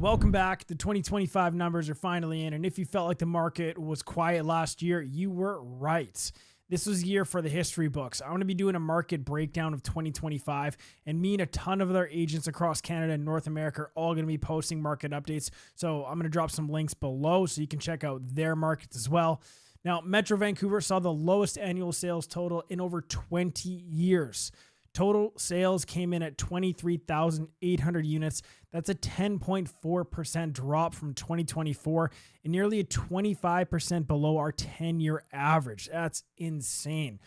Welcome back. The 2025 numbers are finally in, and if you felt like the market was quiet last year, you were right. This was a year for the history books. I'm going to be doing a market breakdown of 2025, and me and a ton of other agents across Canada and North America are all going to be posting market updates. So I'm going to drop some links below so you can check out their markets as well. Now, Metro Vancouver saw the lowest annual sales total in over 20 years. Total sales came in at 23,800 units. That's a 10.4% drop from 2024 and nearly a 25% below our 10-year average. That's insane.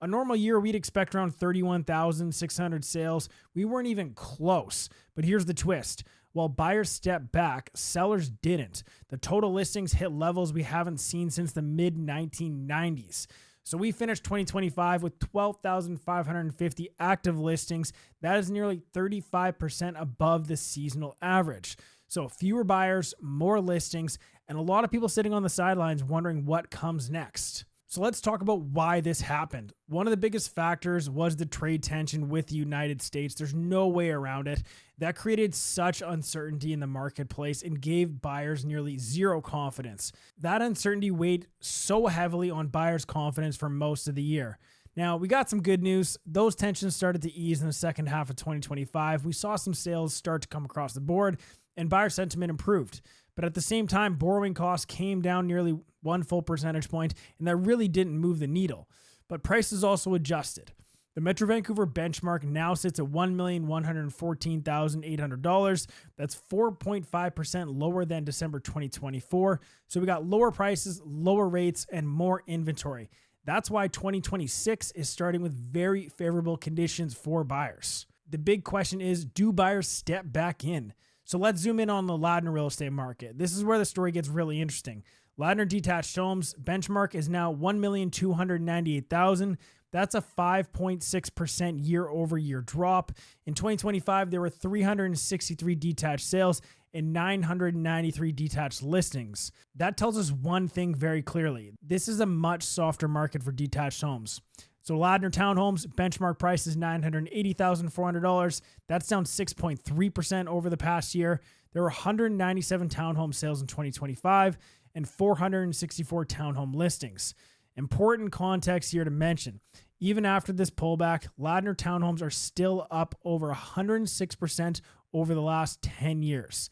A normal year, we'd expect around 31,600 sales. We weren't even close. But here's the twist. While buyers stepped back, sellers didn't. The total listings hit levels we haven't seen since the mid-1990s. So we finished 2025 with 12,550 active listings. That is nearly 35% above the seasonal average. So fewer buyers, more listings, and a lot of people sitting on the sidelines wondering what comes next. So let's talk about why this happened. One of the biggest factors was the trade tension with the United States. There's no way around it. That created such uncertainty in the marketplace and gave buyers nearly zero confidence. That uncertainty weighed so heavily on buyers' confidence for most of the year. Now, we got some good news. Those tensions started to ease in the second half of 2025. We saw some sales start to come across the board, and buyer sentiment improved. But at the same time, borrowing costs came down nearly 1 full percentage point, and that really didn't move the needle. But prices also adjusted. The Metro Vancouver benchmark now sits at $1,114,800. That's 4.5% lower than December 2024. So we got lower prices, lower rates, and more inventory. That's why 2026 is starting with very favorable conditions for buyers. The big question is, do buyers step back in? So let's zoom in on the Ladner real estate market. This is where the story gets really interesting. Ladner Detached Homes benchmark is now $1,298,000. That's a 5.6% year-over-year drop. In 2025, there were 363 detached sales and 993 detached listings. That tells us one thing very clearly. This is a much softer market for detached homes. So Ladner Townhomes benchmark price is $980,400. That's down 6.3% over the past year. There were 197 townhome sales in 2025 and 464 townhome listings. Important context here to mention. Even after this pullback, Ladner townhomes are still up over 106% over the last 10 years.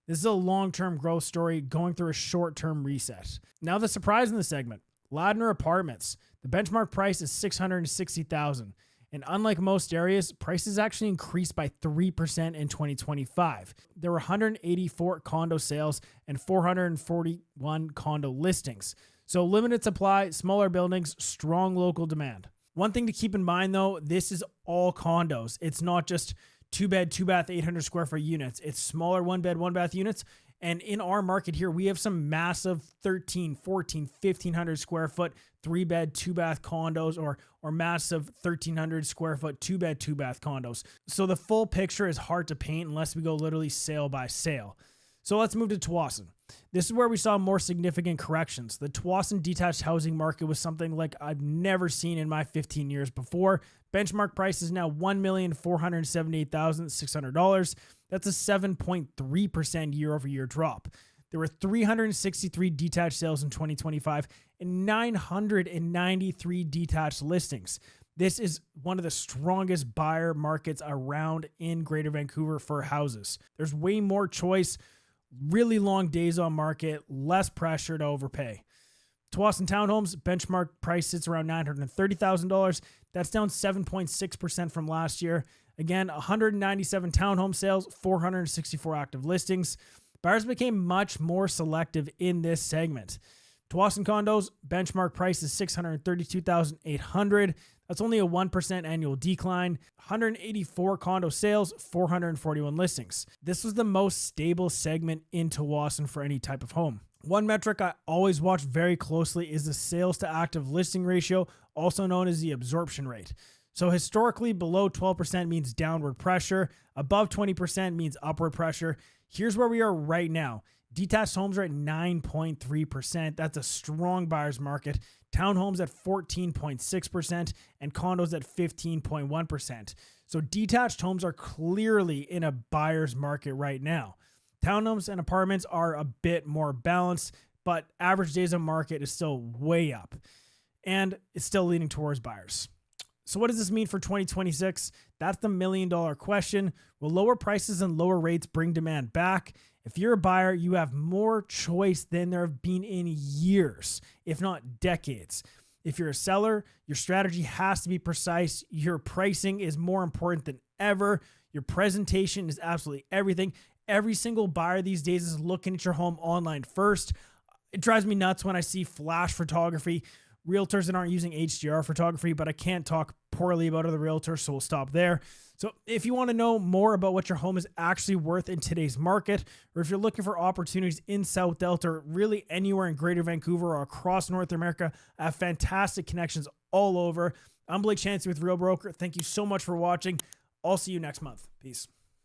This is a long-term growth story going through a short-term reset. Now the surprise in the segment. Ladner apartments. The benchmark price is $660,000. And unlike most areas, prices actually increased by 3% in 2025. There were 184 condo sales and 441 condo listings. So limited supply, smaller buildings, strong local demand. One thing to keep in mind though, this is all condos. It's not just 2-bed, 2-bath, 800 square foot units. It's smaller 1-bed, 1-bath units. And in our market here, we have some massive 13, 14, 1,500 square foot 3-bed, 2-bath condos or massive 1,300 square foot 2-bed, 2-bath condos. So the full picture is hard to paint unless we go literally sale by sale. So let's move to Tsawwassen. This is where we saw more significant corrections. The Tsawwassen detached housing market was something like I've never seen in my 15 years before. Benchmark price is now $1,478,600. That's a 7.3% year-over-year drop. There were 363 detached sales in 2025 and 993 detached listings. This is one of the strongest buyer markets around in Greater Vancouver for houses. There's way more choice, really long days on market, less pressure to overpay. Tsawwassen Townhomes benchmark price sits around $930,000. That's down 7.6% from last year. Again, 197 townhome sales, 464 active listings. Buyers became much more selective in this segment. Tsawwassen condos benchmark price is $632,800. That's only a 1% annual decline. 184 condo sales, 441 listings. This was the most stable segment in Tsawwassen for any type of home. One metric I always watch very closely is the sales to active listing ratio, also known as the absorption rate. So historically, below 12% means downward pressure. Above 20% means upward pressure. Here's where we are right now. Detached homes are at 9.3%. That's a strong buyer's market. Townhomes at 14.6% and condos at 15.1%. So detached homes are clearly in a buyer's market right now. Townhomes and apartments are a bit more balanced, but average days on market is still way up, and it's still leaning towards buyers. So what does this mean for 2026? That's the million-dollar question. Will lower prices and lower rates bring demand back? If you're a buyer, you have more choice than there have been in years, if not decades. If you're a seller, your strategy has to be precise. Your pricing is more important than ever. Your presentation is absolutely everything. Every single buyer these days is looking at your home online first. It drives me nuts when I see flash photography, realtors that aren't using HDR photography, but I can't talk poorly about other realtors, so we'll stop there. So if you want to know more about what your home is actually worth in today's market, or if you're looking for opportunities in South Delta, or really anywhere in Greater Vancouver or across North America, I have fantastic connections all over. I'm Blake Chancey with Real Broker. Thank you so much for watching. I'll see you next month. Peace.